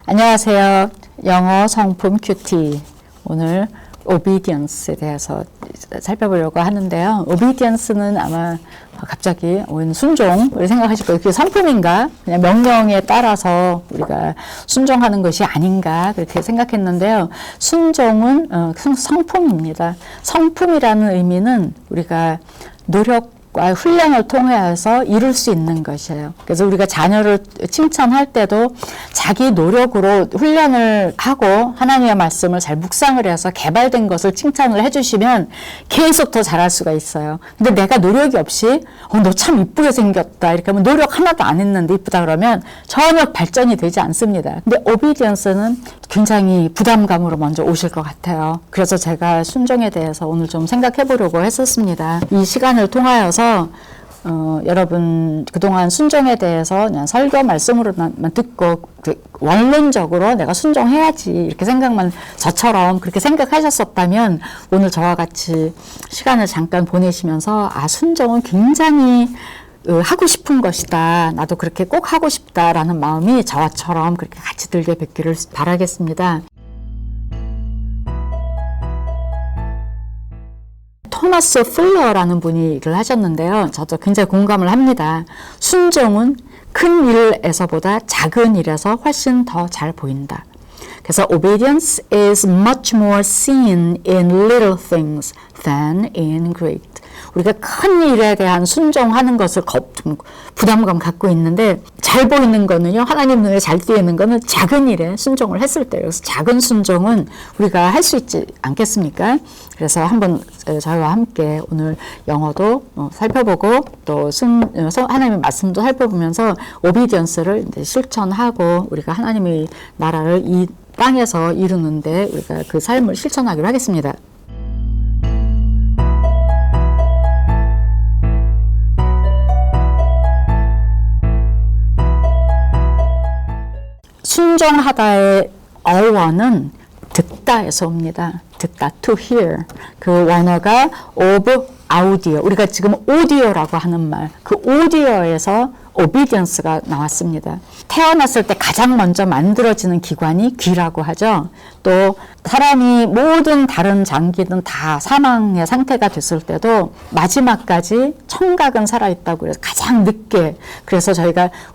안녕하세요. 영어 성품 큐티. 오늘 obedience에 대해서 살펴보려고 하는데요. obedience는 아마 갑자기 순종을 생각하실 거예요. 그게 성품인가? 그냥 명령에 따라서 우리가 순종하는 것이 아닌가? 그렇게 생각했는데요. 순종은 성품입니다. 성품이라는 의미는 우리가 노력과 훈련을 통해서 이룰 수 있는 것이에요. 그래서 우리가 자녀를 칭찬할 때도 자기 노력으로 훈련을 하고 하나님의 말씀을 잘 묵상을 해서 개발된 것을 칭찬을 해주시면 계속 더 잘할 수가 있어요. 근데 내가 노력이 없이 너 참 이쁘게 생겼다 이렇게 하면 노력 하나도 안 했는데 이쁘다 그러면 전혀 발전이 되지 않습니다. 근데 오비디언스는 굉장히 부담감으로 먼저 오실 것 같아요. 그래서 제가 순종에 대해서 오늘 좀 생각해 보려고 했었습니다. 이 시간을 통하여서 여러분 그동안 순종에 대해서 그냥 설교 말씀으로만 듣고 원론적으로 내가 순종해야지 이렇게 생각만 저처럼 그렇게 생각하셨었다면 오늘 저와 같이 시간을 잠깐 보내시면서 순종은 굉장히 하고 싶은 것이다. 나도 그렇게 꼭 하고 싶다라는 마음이 저와처럼 그렇게 같이 들게 뵙기를 바라겠습니다. 토마스 풀러라는 분이 일을 하셨는데요. 저도 굉장히 공감을 합니다. 순종은 큰 일에서보다 작은 일에서 훨씬 더 잘 보인다. 그래서 obedience is much more seen in little things than in great. 우리가 큰 일에 대한 순종하는 것을 좀 부담감 갖고 있는데 잘 보이는 거는요. 하나님 눈에 잘 띄는 거는 작은 일에 순종을 했을 때. 그래서 작은 순종은 우리가 할 수 있지 않겠습니까? 그래서 한번 저희와 함께 오늘 영어도 살펴보고 또 하나님의 말씀도 살펴보면서 오비디언스를 이제 실천하고 우리가 하나님의 나라를 이 땅에서 이루는데 우리가 그 삶을 실천하기로 하겠습니다. 순종하다의 어원은 듣다에서 옵니다. 듣다, to hear. 그 원어가 of audio. 우리가 지금 오디오라고 하는 말, 그 오디오에서 obedience가 나왔습니다. 태어났을 때 가장 먼저 만들어지는 기관이 귀라고 하죠. 또 사람이 모든 다른 장기든 다 사망의 상태가 됐을 때도 마지막까지 청각은 살아있다고 해서 가장 늦게. 그래서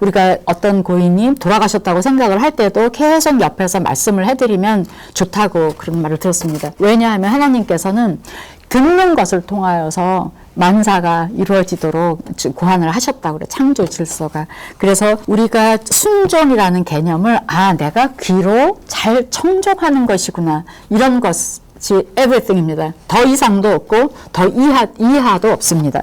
우리가 어떤 고인이 돌아가셨다고 생각을 할 때도 계속 옆에서 말씀을 해드리면 좋다고 그런 말을 들었습니다. 왜냐하면 하나님께서는 듣는 것을 통하여서 만사가 이루어지도록 고안을 하셨다고 그래. 창조 질서가. 그래서 우리가 순종이라는 개념을 내가 귀로 잘 청종하는 것이구나. 이런 것이 everything입니다. 더 이상도 없고 더 이하도 없습니다.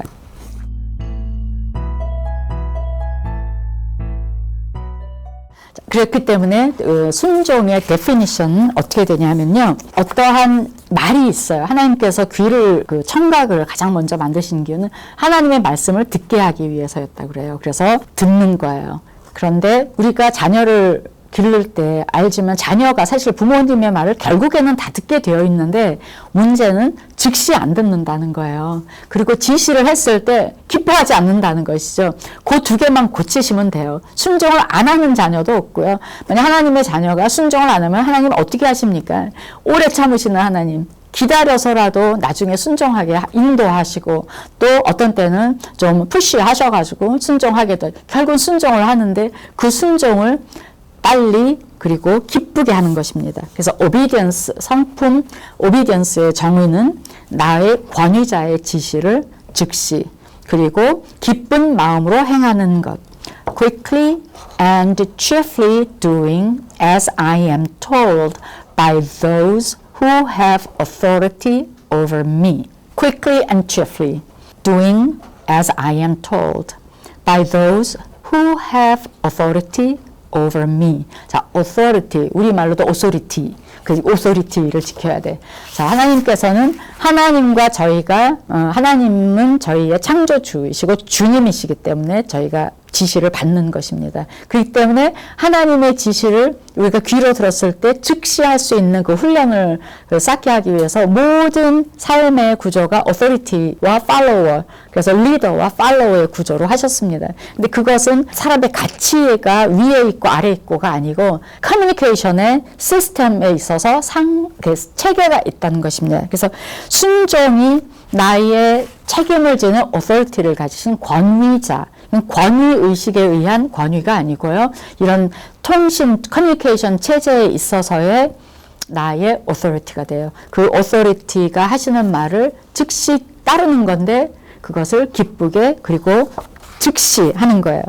그렇기 때문에 순종의 definition은 어떻게 되냐면요. 어떠한 말이 있어요. 하나님께서 귀를 청각을 가장 먼저 만드신 이유는 하나님의 말씀을 듣게 하기 위해서였다고 그래요. 그래서 듣는 거예요. 그런데 우리가 자녀를 기를 때 알지만 자녀가 사실 부모님의 말을 결국에는 다 듣게 되어 있는데 문제는 즉시 안 듣는다는 거예요. 그리고 지시를 했을 때 기뻐하지 않는다는 것이죠. 그 두 개만 고치시면 돼요. 순종을 안 하는 자녀도 없고요. 만약 하나님의 자녀가 순종을 안 하면 하나님 어떻게 하십니까? 오래 참으시는 하나님. 기다려서라도 나중에 순종하게 인도하시고 또 어떤 때는 좀 푸시하셔가지고 순종하게 돼. 결국은 순종을 하는데 그 순종을 빨리 그리고 기쁘게 하는 것입니다. 그래서 obedience, 성품 obedience의 정의는 나의 권위자의 지시를 즉시 그리고 기쁜 마음으로 행하는 것. quickly and cheerfully doing as I am told by those who have authority over me. quickly and cheerfully doing as I am told by those who have authority over me. 자, authority. 우리말로도 authority. 그 authority를 지켜야 돼. 자, 하나님께서는 하나님과 저희가 하나님은 저희의 창조주이시고 주님이시기 때문에 저희가 지시를 받는 것입니다. 그렇기 때문에 하나님의 지시를 우리가 귀로 들었을 때 즉시 할 수 있는 그 훈련을 쌓게 하기 위해서 모든 삶의 구조가 authority와 follower, 그래서 leader와 follower의 구조로 하셨습니다. 근데 그것은 사람의 가치가 위에 있고 아래에 있고가 아니고 커뮤니케이션의 시스템에 있어서 체계가 있다는 것입니다. 그래서 순종이 나의 책임을 지는 authority를 가지신 권위자, 권위의식에 의한 권위가 아니고요. 이런 통신, 커뮤니케이션 체제에 있어서의 나의 authority가 돼요. 그 authority가 하시는 말을 즉시 따르는 건데 그것을 기쁘게 그리고 즉시 하는 거예요.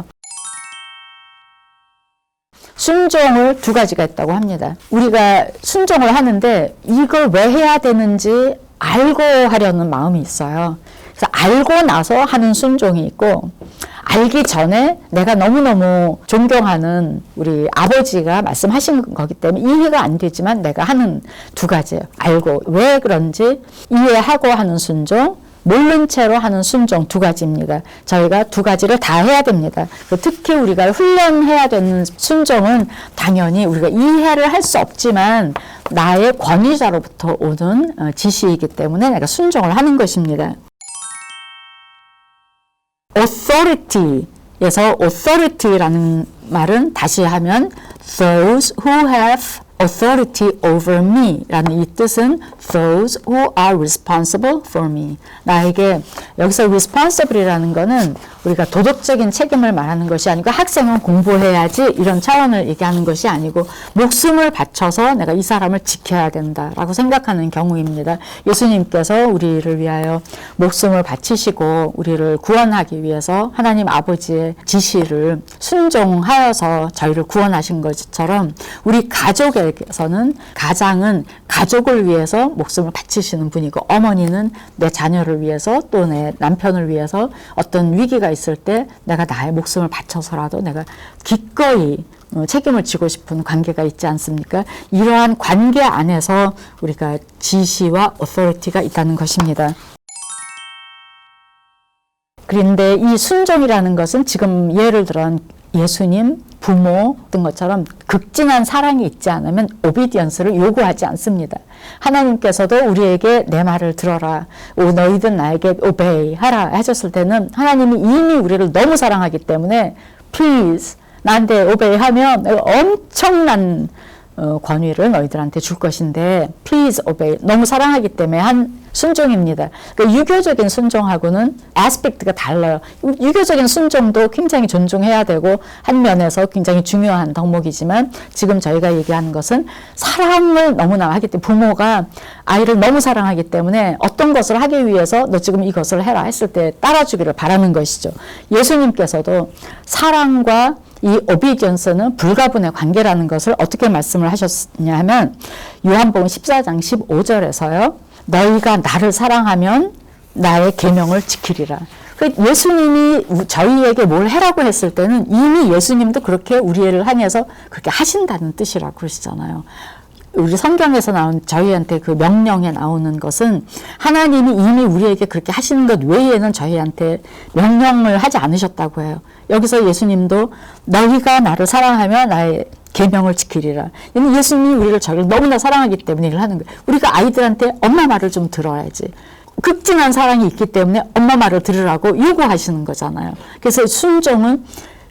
순종을 두 가지가 있다고 합니다. 우리가 순종을 하는데 이걸 왜 해야 되는지 알고 하려는 마음이 있어요. 그래서 알고 나서 하는 순종이 있고 알기 전에 내가 너무너무 존경하는 우리 아버지가 말씀하신 거기 때문에 이해가 안 되지만 내가 하는 두 가지예요. 알고 왜 그런지 이해하고 하는 순종, 모른 채로 하는 순종 두 가지입니다. 저희가 두 가지를 다 해야 됩니다. 특히 우리가 훈련해야 되는 순종은 당연히 우리가 이해를 할 수 없지만 나의 권위자로부터 오는 지시이기 때문에 내가 순종을 하는 것입니다. authority에서 authority라는 말은 다시 하면 those who have authority over me 라는 이 뜻은 those who are responsible for me. 나에게 여기서 responsible이라는 거는 우리가 도덕적인 책임을 말하는 것이 아니고 학생은 공부해야지 이런 차원을 얘기하는 것이 아니고 목숨을 바쳐서 내가 이 사람을 지켜야 된다라고 생각하는 경우입니다. 예수님께서 우리를 위하여 목숨을 바치시고 우리를 구원하기 위해서 하나님 아버지의 지시를 순종하여서 저희를 구원하신 것처럼 우리 가족에게서는 가장은 가족을 위해서 목숨을 바치시는 분이고 어머니는 내 자녀를 위해서 또 내 남편을 위해서 어떤 위기가 있을 때 내가 나의 목숨을 바쳐서라도 내가 기꺼이 책임을 지고 싶은 관계가 있지 않습니까? 이러한 관계 안에서 우리가 지시와 authority가 있다는 것입니다. 그런데 이 순종이라는 것은 지금 예를 들어 예수님, 부모 등 것처럼 극진한 사랑이 있지 않으면 오비디언스를 요구하지 않습니다. 하나님께서도 우리에게 내 말을 들어라. 너희들 나에게 obey 하라 하셨을 때는 하나님이 이미 우리를 너무 사랑하기 때문에 please 나한테 obey 하면 내가 엄청난 권위를 너희들한테 줄 것인데 please obey 너무 사랑하기 때문에 한 순종입니다. 그러니까 유교적인 순종하고는 aspect가 달라요. 유교적인 순종도 굉장히 존중해야 되고 한 면에서 굉장히 중요한 덕목이지만 지금 저희가 얘기하는 것은 사랑을 너무나 하기 때문에 부모가 아이를 너무 사랑하기 때문에 어떤 것을 하기 위해서 너 지금 이것을 해라 했을 때 따라주기를 바라는 것이죠. 예수님께서도 사랑과 이 오비디언스는 불가분의 관계라는 것을 어떻게 말씀을 하셨냐 하면 요한복음 14장 15절에서요. 너희가 나를 사랑하면 나의 계명을 지키리라. 예수님이 저희에게 뭘 해라고 했을 때는 이미 예수님도 그렇게 우리를 향해서 그렇게 하신다는 뜻이라고 그러시잖아요. 우리 성경에서 나온 저희한테 그 명령에 나오는 것은 하나님이 이미 우리에게 그렇게 하시는 것 외에는 저희한테 명령을 하지 않으셨다고 해요. 여기서 예수님도 너희가 나를 사랑하면 나의 계명을 지키리라. 예수님이 저희를 너무나 사랑하기 때문에 이걸 하는 거예요. 우리가 아이들한테 엄마 말을 좀 들어야지. 극진한 사랑이 있기 때문에 엄마 말을 들으라고 요구하시는 거잖아요. 그래서 순종은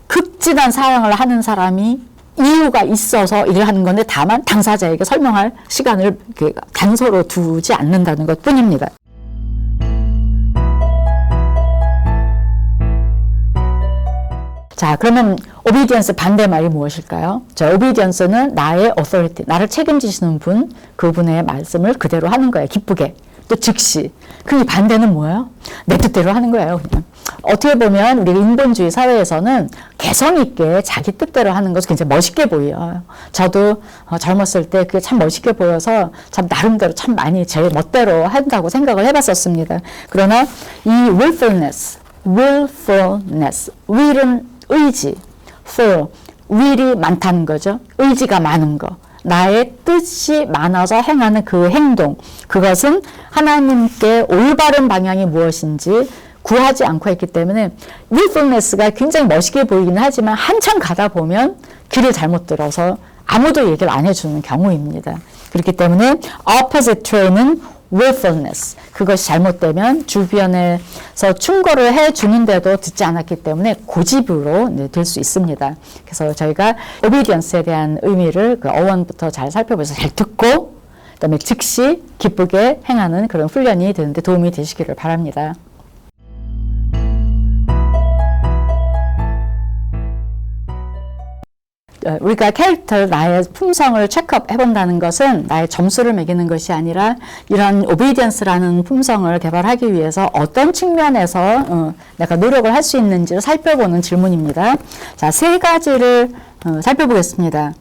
극진한 사랑을 하는 사람이 이유가 있어서 일을 하는 건데 다만 당사자에게 설명할 시간을 단서로 두지 않는다는 것 뿐입니다. 자, 그러면 오비디언스 반대말이 무엇일까요? 자, 오비디언스는 나의 authority, 나를 책임지시는 분, 그분의 말씀을 그대로 하는 거예요. 기쁘게. 또 즉시. 그 반대는 뭐예요? 내 뜻대로 하는 거예요. 그냥. 어떻게 보면 우리 인본주의 사회에서는 개성 있게 자기 뜻대로 하는 것이 굉장히 멋있게 보여요. 저도 젊었을 때 그게 참 멋있게 보여서 참 나름대로 참 많이 제 멋대로 한다고 생각을 해봤었습니다. 그러나 이 willfulness, will은 의지, full, will이 많다는 거죠. 의지가 많은 거. 나의 뜻이 많아서 행하는 그 행동, 그것은 하나님께 올바른 방향이 무엇인지 구하지 않고 했기 때문에 willfulness가 굉장히 멋있게 보이긴 하지만 한참 가다 보면 길을 잘못 들어서 아무도 얘기를 안 해주는 경우입니다. 그렇기 때문에 opposite train은 willfulness. 그것이 잘못되면 주변에서 충고를 해주는데도 듣지 않았기 때문에 고집으로 될 수 있습니다. 그래서 저희가 obedience에 대한 의미를 그 어원부터 잘 살펴보셔서 잘 듣고 그다음에 즉시 기쁘게 행하는 그런 훈련이 되는데 도움이 되시기를 바랍니다. 우리가 캐릭터, 나의 품성을 체크업 해본다는 것은 나의 점수를 매기는 것이 아니라 이런 오비디언스라는 품성을 개발하기 위해서 어떤 측면에서 내가 노력을 할 수 있는지를 살펴보는 질문입니다. 자, 세 가지를 살펴보겠습니다.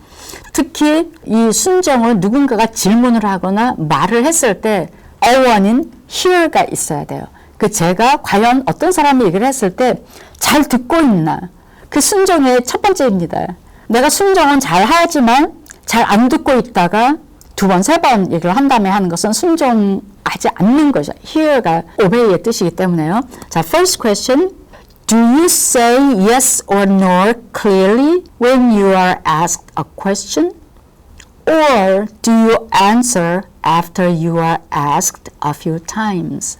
특히 이 순종을 누군가가 질문을 하거나 말을 했을 때 어원인 hear가 있어야 돼요. 그 제가 과연 어떤 사람이 얘기를 했을 때 잘 듣고 있나? 그 순종의 첫 번째입니다. 내가 순종은 잘 하지만 잘 안 듣고 있다가 두 번, 세 번 얘기를 한 다음에 하는 것은 순종하지 않는 거죠. hear가 obey의 뜻이기 때문에요. 자, first question. Do you say yes or no clearly when you are asked a question? Or do you answer after you are asked a few times?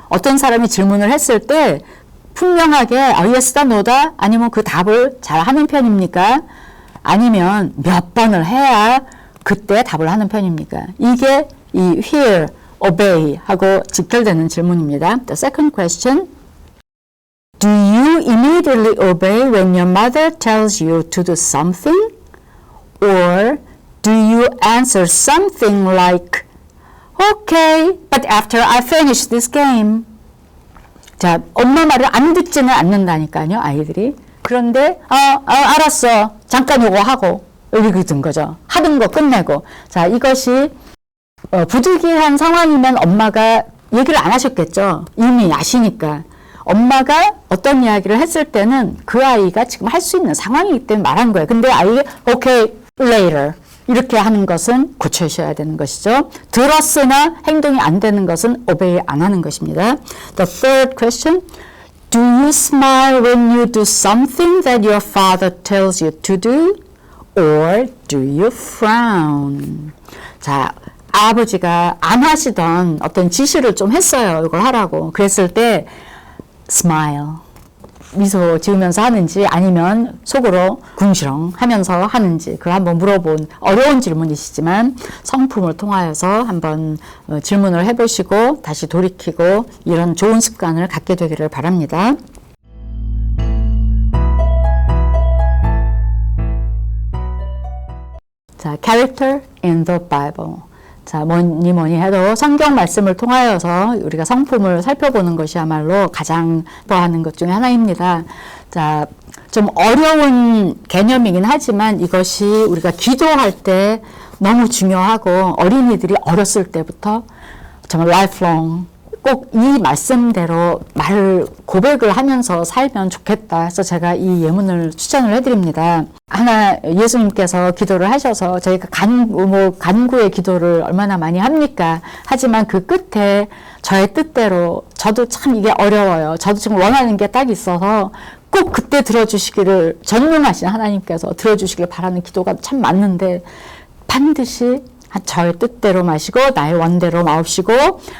어떤 사람이 질문을 했을 때 분명하게 yes다, no다 아니면 그 답을 잘 하는 편입니까? 아니면 몇 번을 해야 그때 답을 하는 편입니까? 이게 이 hear, obey 하고 직결되는 질문입니다. The second question. Do you immediately obey when your mother tells you to do something? Or do you answer something like, okay, but after I finish this game? 자, 엄마 말을 안 듣지는 않는다니까요, 아이들이. 그런데 알았어. 잠깐 요거 하고 이렇게 든 거죠. 하는 거 끝내고. 자, 이것이 부득이한 상황이면 엄마가 얘기를 안 하셨겠죠. 이미 아시니까. 엄마가 어떤 이야기를 했을 때는 그 아이가 지금 할 수 있는 상황이기 때문에 말한 거예요. 근데 아이가 okay, later 이렇게 하는 것은 고쳐주셔야 되는 것이죠. 들었으나 행동이 안 되는 것은 obey 안 하는 것입니다. The third question. Do you smile when you do something that your father tells you to do? Or do you frown? 자, 아버지가 안 하시던 어떤 지시를 좀 했어요. 이걸 하라고. 그랬을 때 smile, 미소 지으면서 하는지 아니면 속으로 궁시렁 하면서 하는지 그걸 한번 물어본 어려운 질문이시지만 성품을 통하여서 한번 질문을 해보시고 다시 돌이키고 이런 좋은 습관을 갖게 되기를 바랍니다. 자, character in the Bible. 자, 뭐니 해도 성경 말씀을 통하여서 우리가 성품을 살펴보는 것이야말로 가장 좋아하는 것 중에 하나입니다. 자, 좀 어려운 개념이긴 하지만 이것이 우리가 기도할 때 너무 중요하고 어린이들이 어렸을 때부터 정말 lifelong 꼭 이 말씀대로 고백을 하면서 살면 좋겠다 해서 제가 이 예문을 추천을 해드립니다. 하나 예수님께서 기도를 하셔서 저희가 간구의 기도를 얼마나 많이 합니까? 하지만 그 끝에 저의 뜻대로 저도 참 이게 어려워요. 저도 지금 원하는 게 딱 있어서 꼭 그때 들어주시기를 전능하신 하나님께서 들어주시길 바라는 기도가 참 많은데 반드시 저의 뜻대로 마시고 나의 원대로 마옵시고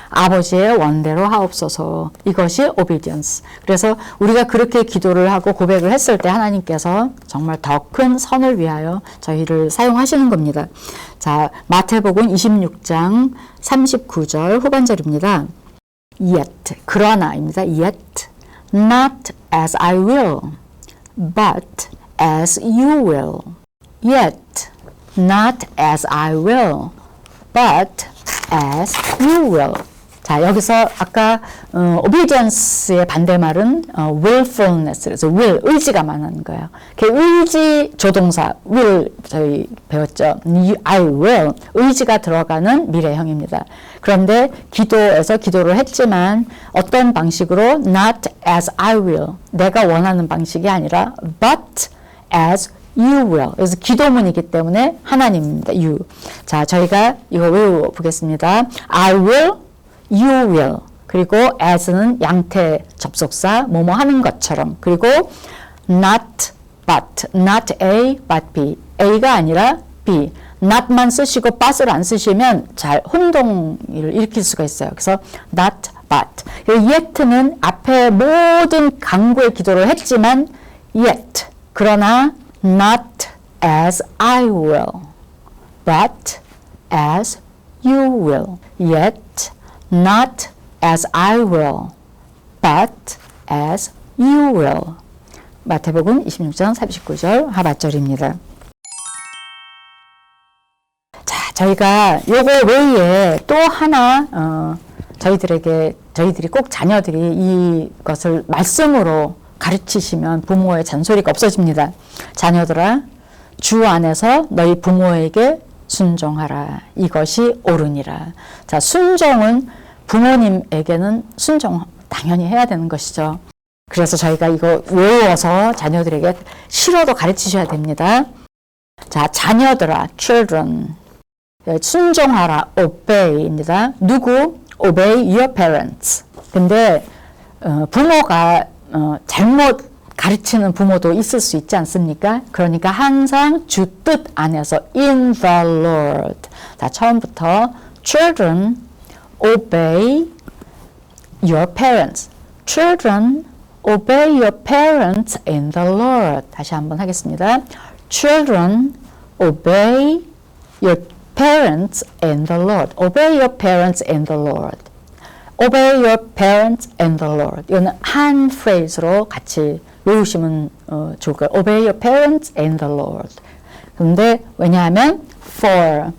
아버지의 원대로 하옵소서. 이것이 obedience. 그래서 우리가 그렇게 기도를 하고 고백을 했을 때 하나님께서 정말 더 큰 선을 위하여 저희를 사용하시는 겁니다. 자, 마태복음 26장 39절 후반절입니다. Yet, 그러나입니다. Yet, not as I will, but as you will. Yet, not as I will, but as you will. 자, 여기서 아까 obedience의 반대말은 willfulness, 그래서 will, 의지가 많은 거예요. 그 의지 조동사 will 저희 배웠죠. I will, 의지가 들어가는 미래형입니다. 그런데 기도에서 기도를 했지만 어떤 방식으로 not as I will, 내가 원하는 방식이 아니라 but as You will. 그래서 기도문이기 때문에 하나님입니다. You. 자, 저희가 이거 외워보겠습니다. I will, you will. 그리고 as는 양태 접속사, 뭐뭐 하는 것처럼. 그리고 not but, not A but B. A가 아니라 B. not만 쓰시고 but을 안 쓰시면 잘 혼동을 일으킬 수가 있어요. 그래서 not but. yet는 앞에 모든 강구의 기도를 했지만 yet. 그러나 not as I will, but as you will. Yet not as I will, but as you will. 마태복음 26장 39절 하반절입니다. 자, 저희가 요거 외에 또 하나 저희들이 꼭 자녀들이 이것을 말씀으로 가르치시면 부모의 잔소리가 없어집니다. 자녀들아, 주 안에서 너희 부모에게 순종하라. 이것이 옳으니라. 자, 순종은 부모님에게는 순종 당연히 해야 되는 것이죠. 그래서 저희가 이거 외워서 자녀들에게 실어도 가르치셔야 됩니다. 자, 자녀들아, children. 순종하라, obey입니다. 누구? obey your parents. 근데 부모가 잘못 가르치는 부모도 있을 수 있지 않습니까? 그러니까 항상 주 뜻 안에서 in the Lord. 자, 처음부터 children obey your parents. children obey your parents in the Lord. 다시 한번 하겠습니다. children obey your parents in the Lord. obey your parents in the Lord. obey your parents in the Lord. 이거는 한 phrase로 같이 외우시면 좋을 거예요. obey your parents in the Lord. 그런데 왜냐하면 for.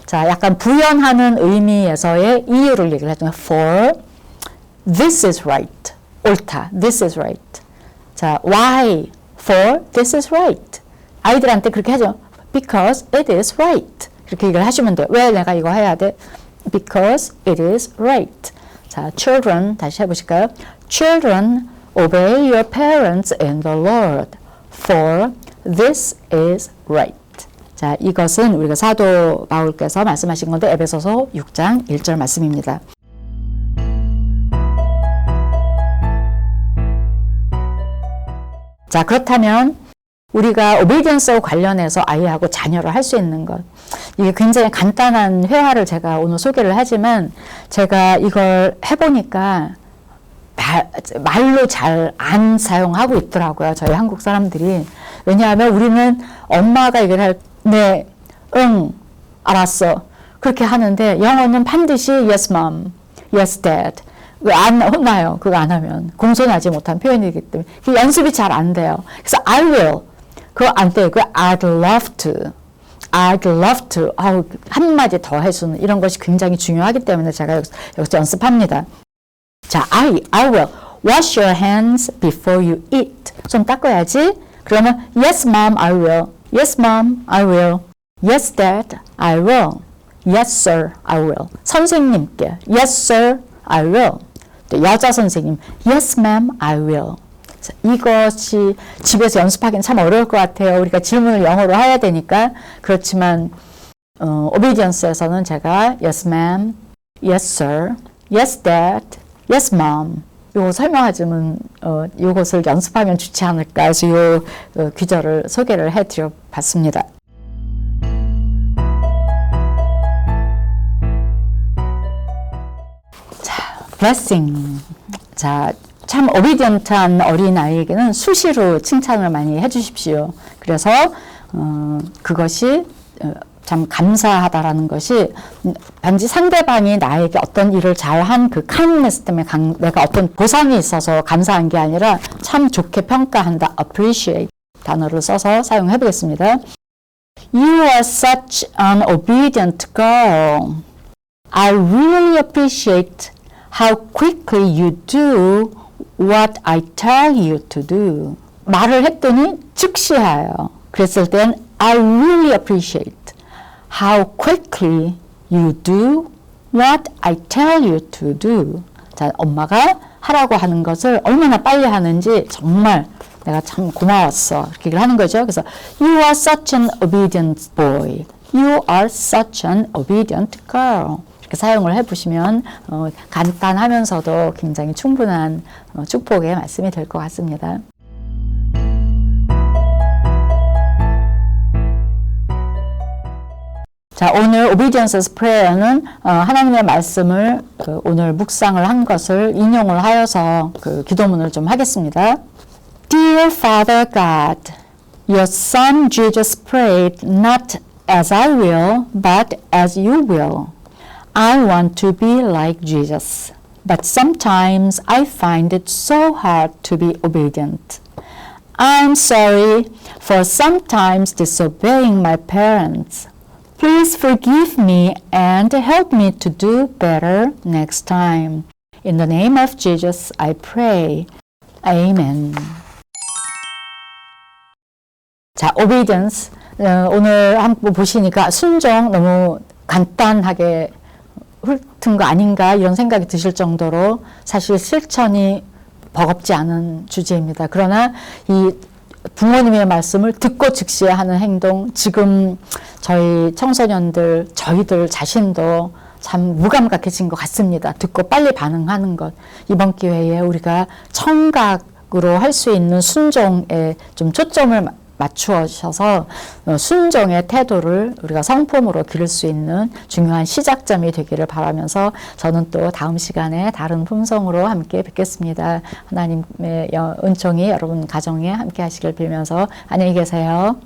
자, 약간 부연하는 의미에서의 이유를 얘기를 하죠. for this is right. 옳다. this is right. 자, why? for this is right. 아이들한테 그렇게 하죠. because it is right. 그렇게 얘기를 하시면 돼요. 왜 내가 이거 해야 돼? because it is right. 자, children 다시 해보실까요? children obey your parents in the Lord, for this is right. 자, 이것은 우리가 사도 바울께서 말씀하신 건데 에베소서 6장 1절 말씀입니다. 자, 그렇다면 우리가 오비디언스와 관련해서 아이하고 자녀를 할 수 있는 것, 이게 굉장히 간단한 회화를 제가 오늘 소개를 하지만 제가 이걸 해보니까 말로 잘 안 사용하고 있더라고요. 저희 한국 사람들이. 왜냐하면 우리는 엄마가 얘기를 할 네, 응, 알았어. 그렇게 하는데 영어는 반드시 yes mom, yes dad. 안 혼나요. 그거 안 하면. 공손하지 못한 표현이기 때문에. 연습이 잘 안 돼요. 그래서 I will. 그거 안 돼요. I'd love to. I'd love to. 한마디 더 해주는 이런 것이 굉장히 중요하기 때문에 제가 여기서 연습합니다. 자, I will. Wash your hands before you eat. 손 닦아야지. 그러면 yes mom, I will. Yes mom, I will. Yes dad, I will. Yes sir, I will. 선생님께 yes sir, I will. 또 여자 선생님 yes ma'am, I will. 이것이 집에서 연습하기는 참 어려울 것 같아요. 우리가 질문을 영어로 해야 되니까. 그렇지만 오비디언스에서는 제가 yes ma'am, yes sir, yes dad, yes mom 요거 설명하지만 요것을 연습하면 좋지 않을까 해서 요 귀절을 소개를 해드려 봤습니다. 자, blessing. 자, 참 오비디언트한 어린아이에게는 수시로 칭찬을 많이 해주십시오. 그래서 그것이 참 감사하다라는 것이 단지 상대방이 나에게 어떤 일을 잘한 그 kindness 때문에 내가 어떤 보상이 있어서 감사한 게 아니라 참 좋게 평가한다. appreciate 단어를 써서 사용해 보겠습니다. You are such an obedient girl. I really appreciate how quickly you do what I tell you to do. 말을 했더니 즉시 해요. 그랬을 땐 I really appreciate how quickly you do what I tell you to do. 자, 엄마가 하라고 하는 것을 얼마나 빨리 하는지 정말 내가 참 고마웠어. 이렇게 얘기를 하는 거죠. 그래서 You are such an obedient boy. You are such an obedient girl. 이렇게 사용을 해보시면 간단하면서도 굉장히 충분한 축복의 말씀이 될 것 같습니다. 자, 오늘 Obedience Prayer는 하나님의 말씀을 오늘 묵상을 한 것을 인용을 하여서 기도문을 좀 하겠습니다. Dear Father God, Your Son Jesus prayed not as I will, but as You will. I want to be like Jesus, but sometimes I find it so hard to be obedient. I'm sorry for sometimes disobeying my parents. Please forgive me and help me to do better next time. In the name of Jesus, I pray. Amen. 자, obedience. 오늘 한번 보시니까 순종 너무 간단하게 훑은 거 아닌가 이런 생각이 드실 정도로 사실 실천이 버겁지 않은 주제입니다. 그러나 이 부모님의 말씀을 듣고 즉시 하는 행동, 지금 저희 청소년들, 저희들 자신도 참 무감각해진 것 같습니다. 듣고 빨리 반응하는 것. 이번 기회에 우리가 청각으로 할 수 있는 순종에 좀 초점을 맞추셔서 순종의 태도를 우리가 성품으로 기를 수 있는 중요한 시작점이 되기를 바라면서 저는 또 다음 시간에 다른 품성으로 함께 뵙겠습니다. 하나님의 은총이 여러분 가정에 함께 하시길 빌면서 안녕히 계세요.